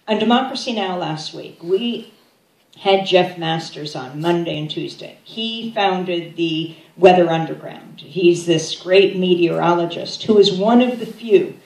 On Democracy Now! Last week, we had Jeff Masters on Monday and Tuesday. He founded the Weather Underground. He's this great meteorologist who is one of the few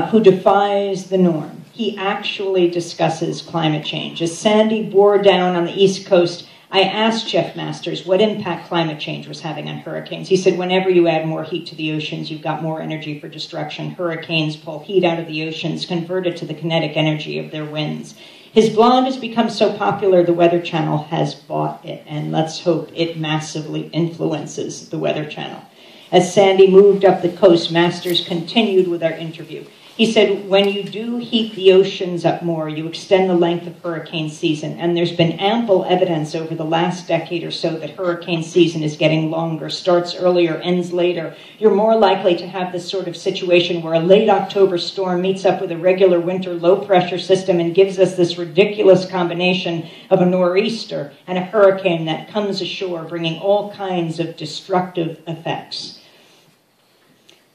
who defies the norm. He actually discusses climate change. As Sandy bore down on the East Coast, I asked Jeff Masters what impact climate change was having on hurricanes. He said, whenever you add more heat to the oceans, you've got more energy for destruction. Hurricanes pull heat out of the oceans, convert it to the kinetic energy of their winds. His blog has become so popular, the Weather Channel has bought it, and let's hope it massively influences the Weather Channel. As Sandy moved up the coast, Masters continued with our interview. He said, when you do heat the oceans up more, you extend the length of hurricane season, and there's been ample evidence over the last decade or so that hurricane season is getting longer, starts earlier, ends later. You're more likely to have this sort of situation where a late October storm meets up with a regular winter low-pressure system and gives us this ridiculous combination of a nor'easter and a hurricane that comes ashore, bringing all kinds of destructive effects.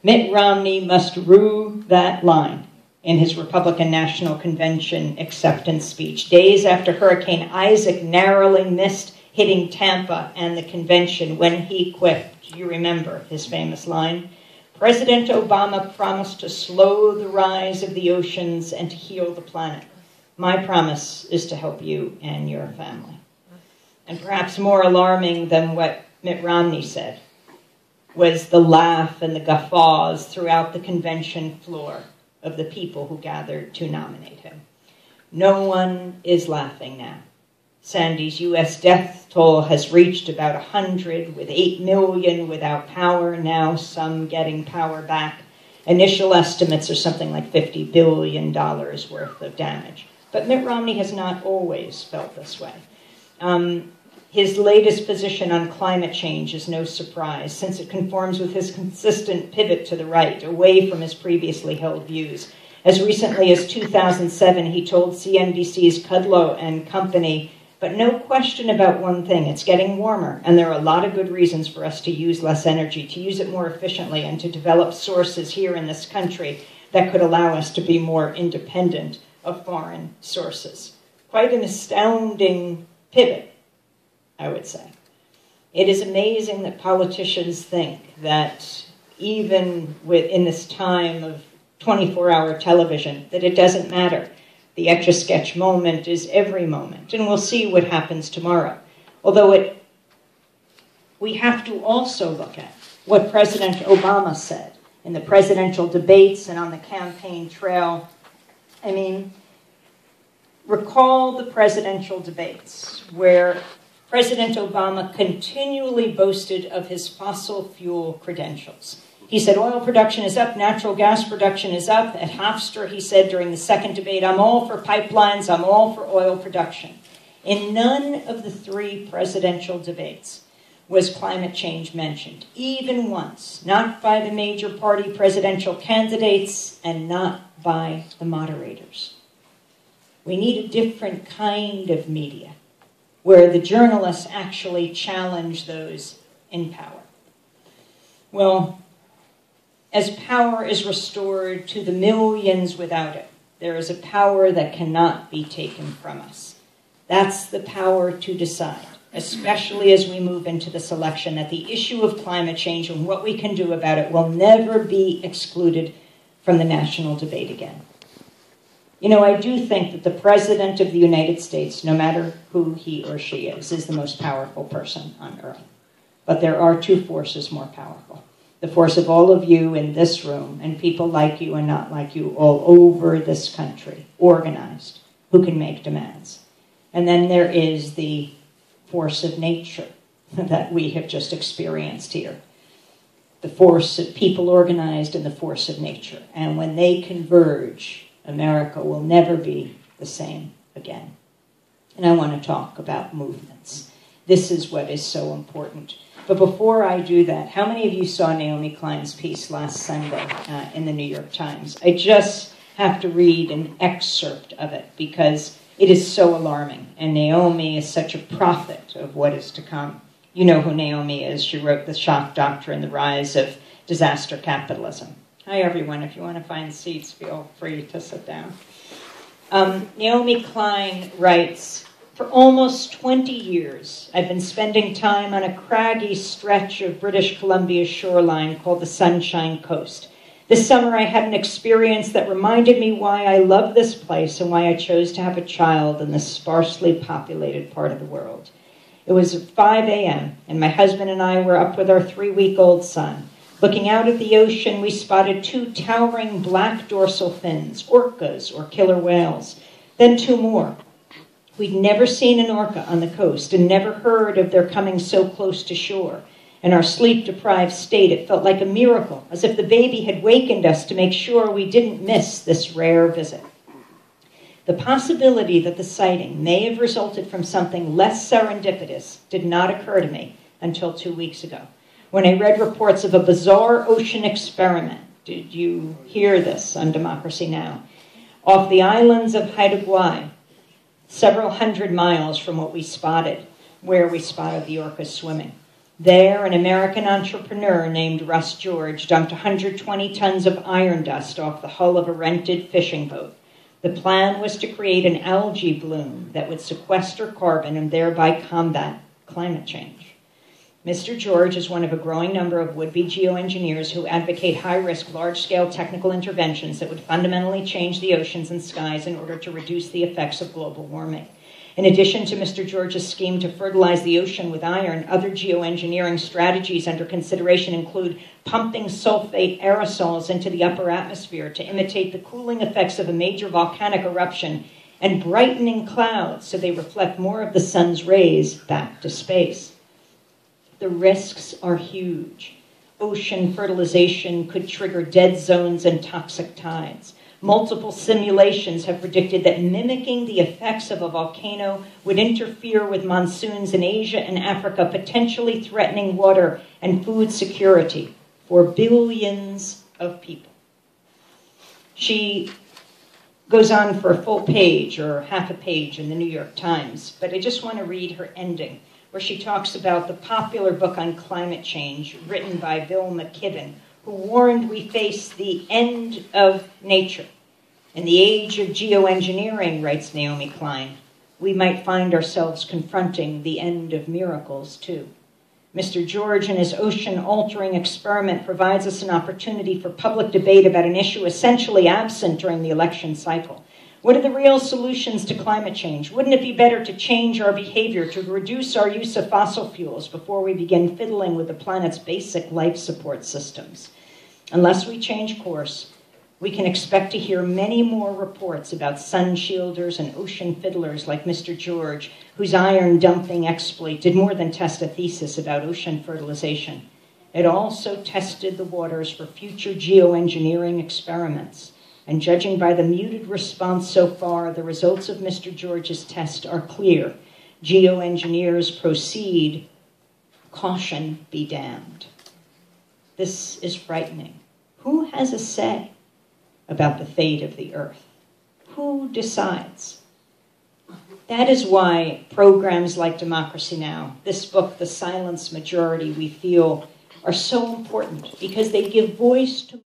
Mitt Romney must rue that line in his Republican National Convention acceptance speech, days after Hurricane Isaac narrowly missed hitting Tampa and the convention when he quipped, you remember his famous line, President Obama promised to slow the rise of the oceans and to heal the planet. My promise is to help you and your family. And perhaps more alarming than what Mitt Romney said was the laugh and the guffaws throughout the convention floor of the people who gathered to nominate him. No one is laughing now. Sandy's U.S. death toll has reached about 100, with 8 million without power, now some getting power back. Initial estimates are something like $50 billion worth of damage. But Mitt Romney has not always felt this way. His latest position on climate change is no surprise, since it conforms with his consistent pivot to the right, away from his previously held views. As recently as 2007, he told CNBC's Kudlow and Company, but no question about one thing, it's getting warmer, and there are a lot of good reasons for us to use less energy, to use it more efficiently, and to develop sources here in this country that could allow us to be more independent of foreign sources. Quite an astounding pivot, I would say. It is amazing that politicians think that even in this time of 24-hour television, that it doesn't matter. The Etch-a-Sketch moment is every moment, and we'll see what happens tomorrow. Although we have to also look at what President Obama said in the presidential debates and on the campaign trail. I mean, recall the presidential debates where President Obama continually boasted of his fossil fuel credentials. He said oil production is up, natural gas production is up. At Hofstra, he said during the second debate, I'm all for pipelines, I'm all for oil production. In none of the 3 presidential debates was climate change mentioned, even once, not by the major party presidential candidates and not by the moderators. We need a different kind of media, where the journalists actually challenge those in power. Well, as power is restored to the millions without it, there is a power that cannot be taken from us. That's the power to decide, especially as we move into this election, that the issue of climate change and what we can do about it will never be excluded from the national debate again. You know, I do think that the President of the United States, no matter who he or she is the most powerful person on earth. But there are 2 forces more powerful. The force of all of you in this room and people like you and not like you all over this country, organized, who can make demands. And then there is the force of nature that we have just experienced here. The force of people organized and the force of nature. And when they converge, America will never be the same again. And I want to talk about movements. This is what is so important. But before I do that, how many of you saw Naomi Klein's piece last Sunday in the New York Times? I just have to read an excerpt of it because it is so alarming. And Naomi is such a prophet of what is to come. You know who Naomi is. She wrote The Shock Doctrine, The Rise of Disaster Capitalism. Hi, everyone. If you want to find seats, feel free to sit down. Naomi Klein writes, for almost 20 years, I've been spending time on a craggy stretch of British Columbia's shoreline called the Sunshine Coast. This summer, I had an experience that reminded me why I love this place and why I chose to have a child in this sparsely populated part of the world. It was 5 a.m., and my husband and I were up with our 3-week-old son. Looking out at the ocean, we spotted 2 towering black dorsal fins, orcas or killer whales, then 2 more. We'd never seen an orca on the coast and never heard of their coming so close to shore. In our sleep-deprived state, it felt like a miracle, as if the baby had wakened us to make sure we didn't miss this rare visit. The possibility that the sighting may have resulted from something less serendipitous did not occur to me until 2 weeks ago, when I read reports of a bizarre ocean experiment. Did you hear this on Democracy Now? Off the islands of Haida, several hundred miles from where we spotted the orcas swimming. There, an American entrepreneur named Russ George dumped 120 tons of iron dust off the hull of a rented fishing boat. The plan was to create an algae bloom that would sequester carbon and thereby combat climate change. Mr. George is one of a growing number of would-be geoengineers who advocate high-risk, large-scale technical interventions that would fundamentally change the oceans and skies in order to reduce the effects of global warming. In addition to Mr. George's scheme to fertilize the ocean with iron, other geoengineering strategies under consideration include pumping sulfate aerosols into the upper atmosphere to imitate the cooling effects of a major volcanic eruption and brightening clouds so they reflect more of the sun's rays back to space. The risks are huge. Ocean fertilization could trigger dead zones and toxic tides. Multiple simulations have predicted that mimicking the effects of a volcano would interfere with monsoons in Asia and Africa, potentially threatening water and food security for billions of people. She goes on for a full page or half a page in the New York Times, but I just want to read her ending, where she talks about the popular book on climate change written by Bill McKibben, who warned we face the end of nature. In the age of geoengineering, writes Naomi Klein, we might find ourselves confronting the end of miracles, too. Mr. George and his ocean-altering experiment provides us an opportunity for public debate about an issue essentially absent during the election cycle. What are the real solutions to climate change? Wouldn't it be better to change our behavior, to reduce our use of fossil fuels before we begin fiddling with the planet's basic life support systems? Unless we change course, we can expect to hear many more reports about sun shielders and ocean fiddlers like Mr. George, whose iron dumping exploit did more than test a thesis about ocean fertilization. It also tested the waters for future geoengineering experiments. And judging by the muted response so far, the results of Mr. George's test are clear. Geoengineers proceed, caution be damned. This is frightening. Who has a say about the fate of the earth? Who decides? That is why programs like Democracy Now!, this book, The Silence Majority, we feel are so important, because they give voice to